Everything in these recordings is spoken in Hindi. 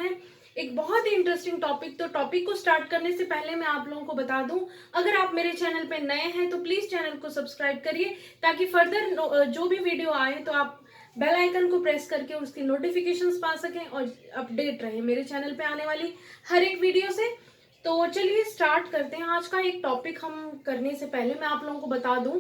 हैं एक बहुत ही इंटरेस्टिंग टॉपिक। तो टॉपिक को स्टार्ट करने से पहले मैं आप लोगों को बता दूं, अगर आप मेरे चैनल पे नए हैं तो प्लीज चैनल को सब्सक्राइब करिए ताकि फर्दर जो भी वीडियो आए तो आप बेल आइकन को प्रेस करके उसकी नोटिफिकेशंस पा सकें और अपडेट रहे मेरे चैनल पे आने वाली हर एक वीडियो से। तो चलिए स्टार्ट करते हैं। आज का एक टॉपिक हम करने से पहले मैं आप लोगों को बता दूं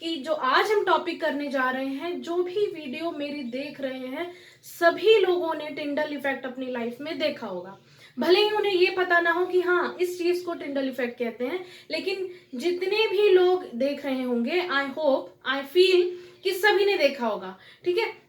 कि जो आज हम टॉपिक करने जा रहे हैं, जो भी वीडियो मेरी देख रहे हैं, सभी लोगों ने टिंडल इफेक्ट अपनी लाइफ में देखा होगा। भले ही उन्हें ये पता ना हो कि हाँ इस चीज को टिंडल इफेक्ट कहते हैं, लेकिन जितने भी लोग देख रहे होंगे, आई होप, आई फील कि सभी ने देखा होगा। ठीक है,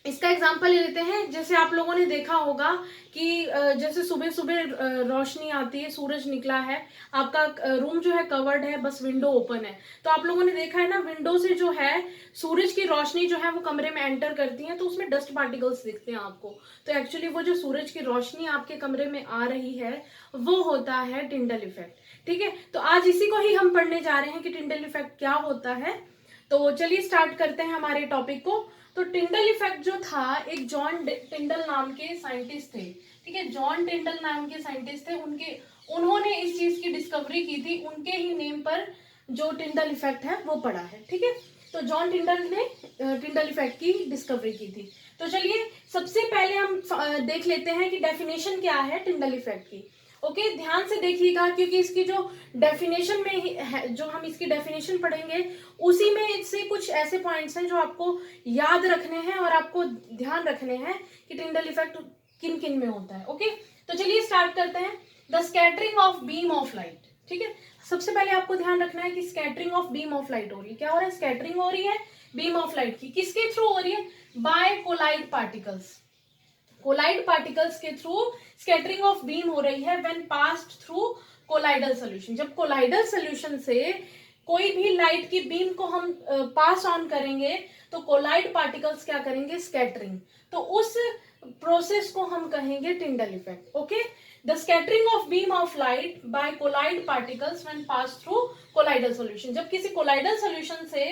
इसका एग्जाम्पल ले लेते हैं। जैसे आप लोगों ने देखा होगा कि जैसे सुबह सुबह रोशनी आती है, सूरज निकला है, आपका रूम जो है कवर्ड है, बस विंडो ओपन है, तो आप लोगों ने देखा है ना, विंडो से जो है सूरज की रोशनी जो है वो कमरे में एंटर करती है तो उसमें डस्ट पार्टिकल्स दिखते हैं आपको। तो एक्चुअली वो जो सूरज की रोशनी आपके कमरे में आ रही है वो होता है टिंडल इफेक्ट। ठीक है, तो आज इसी को ही हम पढ़ने जा रहे हैं कि टिंडल इफेक्ट क्या होता है। तो चलिए स्टार्ट करते हैं हमारे टॉपिक को। तो टिंडल इफेक्ट जो था, एक जॉन टिंडल नाम के साइंटिस्ट थे। ठीक है, जॉन टिंडल नाम के साइंटिस्ट थे, उन्होंने इस चीज की डिस्कवरी की थी। उनके ही नेम पर जो टिंडल इफेक्ट है वो पड़ा है। ठीक है, तो जॉन टिंडल ने टिंडल इफेक्ट की डिस्कवरी की थी। तो चलिए सबसे पहले हम देख लेते हैं कि डेफिनेशन क्या है टिंडल इफेक्ट की। ओके, ध्यान से देखिएगा क्योंकि इसकी जो डेफिनेशन में ही है, जो हम इसकी डेफिनेशन पढ़ेंगे उसी में से कुछ ऐसे पॉइंट्स हैं जो आपको याद रखने हैं और आपको ध्यान रखने हैं कि टिंडल इफेक्ट किन किन में होता है। ओके, तो चलिए स्टार्ट करते हैं। The scattering of beam of light. ठीक है, सबसे पहले आपको ध्यान रखना है कि scattering of beam of light हो रही है। क्या हो रहा है? स्कैटरिंग हो रही है बीम ऑफ लाइट की। किसके थ्रू हो रही है? By colloid particles. Colloid particles के थ्रू स्कैटरिंग ऑफ बीम हो रही है when passed through colloidal solution. जब कोलाइडल सोल्यूशन से कोई भी लाइट की बीम को हम पास ऑन करेंगे तो कोलाइड पार्टिकल्स क्या करेंगे? स्कैटरिंग। तो उस प्रोसेस को हम कहेंगे Tyndall effect. Okay, the scattering of beam of light by colloid particles when pass through colloidal solution. जब किसी कोलाइडल सोल्यूशन से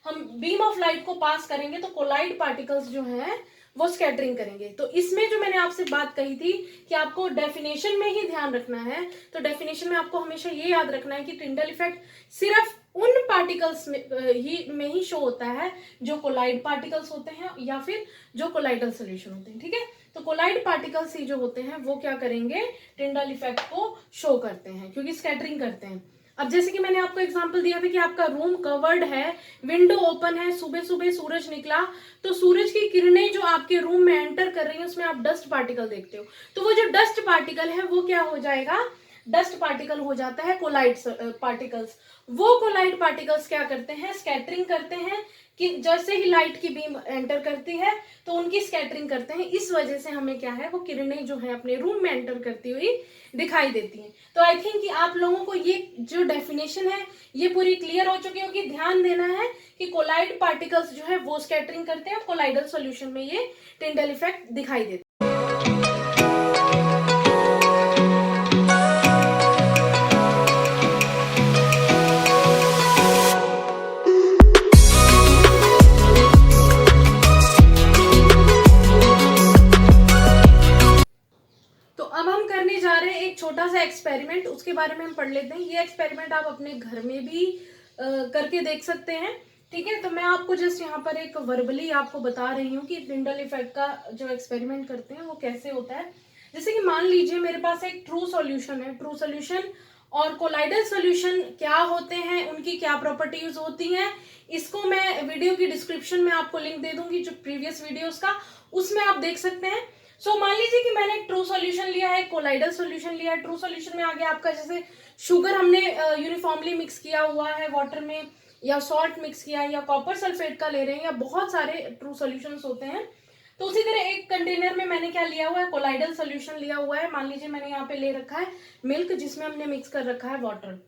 हम बीम ऑफ लाइट को पास करेंगे तो कोलाइड पार्टिकल्स जो हैं वो स्कैटरिंग करेंगे। तो इसमें जो मैंने आपसे बात कही थी कि आपको डेफिनेशन में ही ध्यान रखना है, तो डेफिनेशन में आपको हमेशा ये याद रखना है कि टिंडल इफेक्ट सिर्फ उन पार्टिकल्स में ही शो होता है जो कोलाइड पार्टिकल्स होते हैं या फिर जो कोलाइडल सोल्यूशन होते हैं। ठीक है, तो कोलाइड पार्टिकल्स ही जो होते हैं वो क्या करेंगे? टिंडल इफेक्ट को शो करते हैं क्योंकि स्कैटरिंग करते हैं। अब जैसे कि मैंने आपको एग्जांपल दिया था कि आपका रूम कवर्ड है, विंडो ओपन है, सुबह सुबह सूरज निकला, तो सूरज की किरणें जो आपके रूम में एंटर कर रही है उसमें आप डस्ट पार्टिकल देखते हो। तो वो जो डस्ट पार्टिकल है वो क्या हो जाएगा? डस्ट पार्टिकल हो जाता है कोलाइड पार्टिकल्स। वो कोलाइड पार्टिकल्स क्या करते हैं? स्कैटरिंग करते हैं कि जैसे ही लाइट की बीम एंटर करती है तो उनकी स्कैटरिंग करते हैं। इस वजह से हमें क्या है, वो किरणें जो है अपने रूम में एंटर करती हुई दिखाई देती हैं। तो आई थिंक कि आप लोगों को ये जो डेफिनेशन है ये पूरी क्लियर हो चुकी होगी। ध्यान देना है कि कोलाइड पार्टिकल्स जो है वो स्कैटरिंग करते हैं, कोलाइडल सॉल्यूशन में ये टिंडल इफेक्ट दिखाई देता है। एक छोटा सा एक्सपेरिमेंट, उसके बारे में हम पढ़ लेते हैं। ये एक्सपेरिमेंट आप अपने घर में भी करके देख सकते हैं। ठीक है, तो मैं आपको जस्ट यहाँ पर एक वर्बली आपको बता रही हूँ कि टिंडल इफेक्ट का जो एक्सपेरिमेंट करते हैं वो कैसे होता है। जैसे कि मान लीजिए मेरे पास एक ट्रू सॉल्यूशन है। ट्रू सॉल्यूशन और कोलाइडल सॉल्यूशन क्या होते हैं, उनकी क्या प्रॉपर्टीज होती हैं, इसको मैं वीडियो की डिस्क्रिप्शन में आपको लिंक दे दूंगी, जो प्रीवियस वीडियोस का, उसमें आप देख सकते हैं। सो मान लीजिए कि मैंने एक ट्रू सॉल्यूशन लिया है, कोलाइडल सॉल्यूशन लिया है। ट्रू सॉल्यूशन में आ गया आपका, जैसे शुगर हमने यूनिफॉर्मली मिक्स किया हुआ है वाटर में, या सॉल्ट मिक्स किया है, या कॉपर सल्फेट का ले रहे हैं, या बहुत सारे ट्रू सॉल्यूशंस होते हैं। तो उसी तरह एक कंटेनर में मैंने क्या लिया हुआ है? कोलाइडल सॉल्यूशन लिया हुआ है। मान लीजिए मैंने यहाँ पे ले रखा है मिल्क, जिसमें हमने मिक्स कर रखा है वाटर।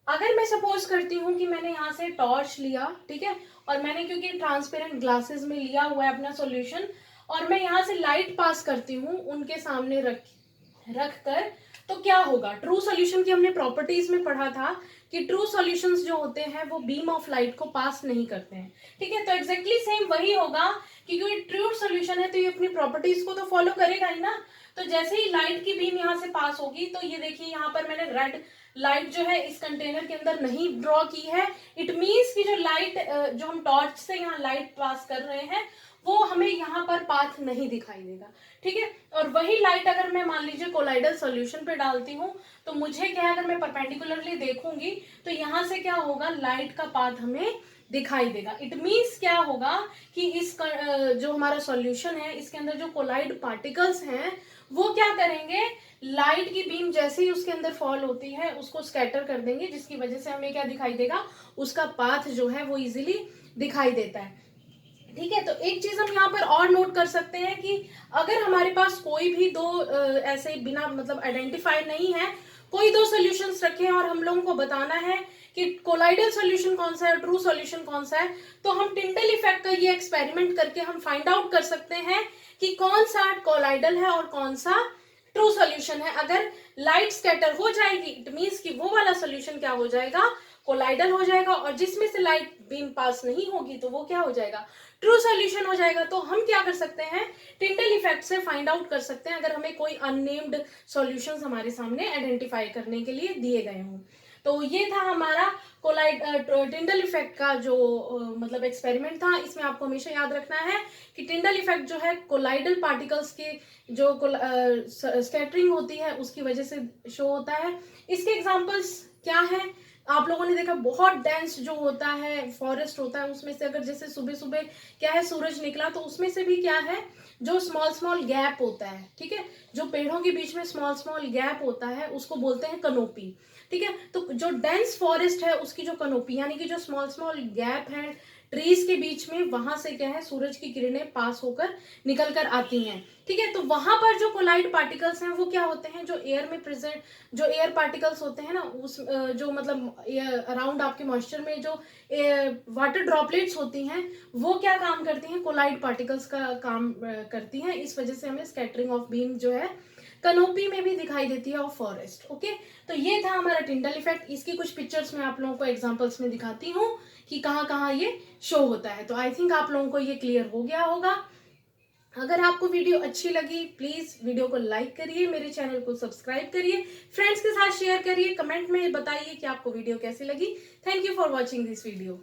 अगर मैं सपोज करती हूँ कि मैंने यहाँ से टॉर्च लिया, ठीक है, और मैंने क्योंकि ट्रांसपेरेंट ग्लासेस में लिया हुआ है अपना सॉल्यूशन, और मैं यहाँ से लाइट पास करती हूँ उनके सामने रख कर, तो क्या होगा? ट्रू सॉल्यूशन की हमने प्रॉपर्टीज में पढ़ा था कि ट्रू सॉल्यूशंस जो होते हैं वो बीम ऑफ लाइट को पास नहीं करते हैं। ठीक है, तो एग्जैक्टली सेम वही होगा कि क्योंकि ट्रू सॉल्यूशन है तो ये अपनी प्रॉपर्टीज को तो फॉलो करेगा ही ना। तो जैसे ही लाइट की बीम यहाँ से पास होगी, तो ये देखिए यहाँ पर मैंने रेड लाइट जो है इस कंटेनर के अंदर नहीं ड्रॉ की है। इट मीन्स कि जो लाइट जो हम टॉर्च से यहाँ लाइट पास कर रहे हैं वो हमें यहाँ पर पाथ नहीं दिखाई देगा, ठीक है। और वही लाइट अगर मैं मान लीजिए कोलाइडल सॉल्यूशन पे डालती हूँ तो मुझे क्या है, अगर मैं परपेंडिकुलरली देखूंगी तो यहाँ से क्या होगा, लाइट का पाथ हमें दिखाई देगा। इट मीन्स क्या होगा कि इस जो हमारा सॉल्यूशन है इसके अंदर जो कोलाइड पार्टिकल्स हैं वो क्या करेंगे, लाइट की बीम जैसे ही उसके अंदर फॉल होती है उसको स्कैटर कर देंगे, जिसकी वजह से हमें क्या दिखाई देगा, उसका पाथ जो है वो इजीली दिखाई देता है, ठीक है। तो एक चीज हम यहाँ पर और नोट कर सकते हैं कि अगर हमारे पास कोई भी दो ऐसे बिना मतलब आइडेंटिफाई नहीं है, कोई दो सॉल्यूशंस रखे हैं और हम लोगों को बताना है कि कोलाइडल सॉल्यूशन कौन सा है, ट्रू सॉल्यूशन कौन सा है, तो हम टिंडल इफेक्ट का ये एक्सपेरिमेंट करके हम फाइंड आउट कर सकते हैं कि कौन सा कोलाइडल है और कौन सा ट्रू सॉल्यूशन है। अगर लाइट स्कैटर हो जाएगी इट मींस कि वो वाला सॉल्यूशन क्या हो जाएगा, कोलाइडल हो जाएगा, और जिसमें से लाइट बीम पास नहीं होगी तो वो क्या हो जाएगा, ट्रू सॉल्यूशन हो जाएगा। तो हम क्या कर सकते हैं, टिंडल इफेक्ट से फाइंड आउट कर सकते हैं अगर हमें कोई अननेम्ड सॉल्यूशंस हमारे सामने आइडेंटिफाई करने के लिए दिए गए हों। तो ये था हमारा टिंडल इफेक्ट का जो मतलब एक्सपेरिमेंट था। इसमें आपको हमेशा याद रखना है कि टिंडल इफेक्ट जो है कोलाइडल पार्टिकल्स के जो स्कैटरिंग होती है उसकी वजह से शो होता है। इसके एग्जांपल्स क्या है, आप लोगों ने देखा बहुत डेंस जो होता है फॉरेस्ट होता है, उसमें से अगर जैसे सुबह सुबह क्या है सूरज निकला तो उसमें से भी क्या है, जो स्मॉल स्मॉल गैप होता है, ठीक है, जो पेड़ों के बीच में स्मॉल स्मॉल गैप होता है उसको बोलते हैं कनोपी, ठीक है। तो जो डेंस फॉरेस्ट है उसकी जो कनोपी यानी कि जो स्मॉल स्मॉल गैप है ट्रीज के बीच में, वहां से क्या है सूरज की किरणें पास होकर निकल कर आती हैं, ठीक है। तो वहां पर जो कोलाइड पार्टिकल्स हैं वो क्या होते हैं, जो एयर में प्रेजेंट जो एयर पार्टिकल्स होते हैं ना, उस जो मतलब अराउंड आपके मॉइस्चर में जो वाटर ड्रॉपलेट्स होती हैं वो क्या काम करती हैं, कोलाइड पार्टिकल्स का काम करती हैं। इस वजह से हमें स्कैटरिंग ऑफ बीम जो है कनोपी में भी दिखाई देती है ऑफ फॉरेस्ट। ओके, तो ये था हमारा टिंडल इफेक्ट। इसकी कुछ पिक्चर्स मैं आप लोगों को एग्जांपल्स में दिखाती हूँ कि कहाँ कहाँ ये शो होता है। तो आई थिंक आप लोगों को ये क्लियर हो गया होगा। अगर आपको वीडियो अच्छी लगी प्लीज वीडियो को लाइक करिए, मेरे चैनल को सब्सक्राइब करिए, फ्रेंड्स के साथ शेयर करिए, कमेंट में बताइए कि आपको वीडियो कैसी लगी। Thank you for watching this video.